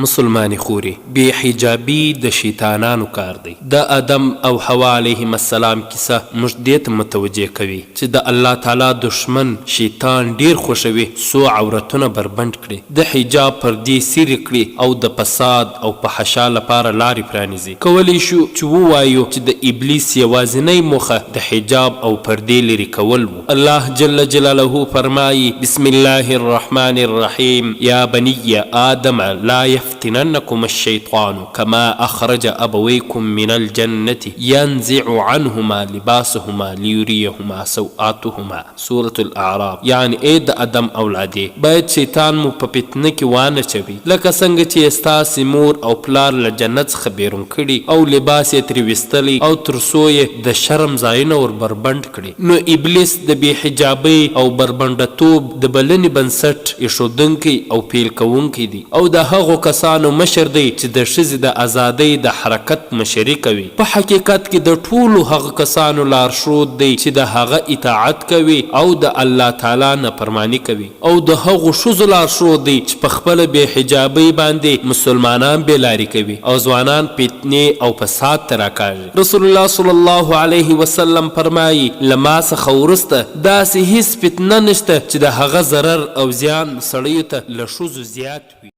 مسلمانی خوري بی حجابي د شیطانانو کار دی. د آدم او حوا علیهم السلام کیسه موږ دې ته متوجه کوي چې د الله تعالی دشمن شیطان ډیر خوښوي څو عورتونه بربند کړي، د حجاب پردې سیرې کړي او د فساد او فحشا لپاره لارې پرانیزي. کولی شو چې ووایو چې د ابلیس یوازینۍ موخه د حجاب او پردې لرې کول و. الله جل جلاله فرمایي: بسم الله الرحمن الرحیم یا بنی آدم لا يفتننكم الشيطان كما أخرج أبويكم من الجنة ينزع عنهما لباسهما ليريهما سوآتهما. سورة الأعراف. يعني اے د ادم اولادی باید شیطان مو په فتنه کې وانه چوي، لکه څنګه چې ستاسې مور او پلار له جنت څخه بیرون کړي او لباس یې ترې ویستلی او تر څو یې د شرم ځایونه ور بربند کړي. نو ابلیس د بې حجابۍ او بربندتوب د بلنې بنسټ ایښودونکی او پیل کوونکی دی او د هغو کسانو مشر دی چې د ښځې د ازادۍ د حرکت مشري کوي. په حقیقت کې د ټولو هغه کسانو لارښود دی چې د هغه اطاعت کوي او د الله تعالی نافرماني کوي، او د هغو ښځو لارښود دی چې په خپله بې حجابۍ باندې مسلمانان بې لارې کوي او ځوانان فتنې او فساد ته راکاږي. رسول الله صلی الله علیه وسلم فرمایي: له ما څخه وروسته داسې هیڅ فتنه نشته چې د هغه ضرر او زیان سړیو ته له ښځو زیات وي.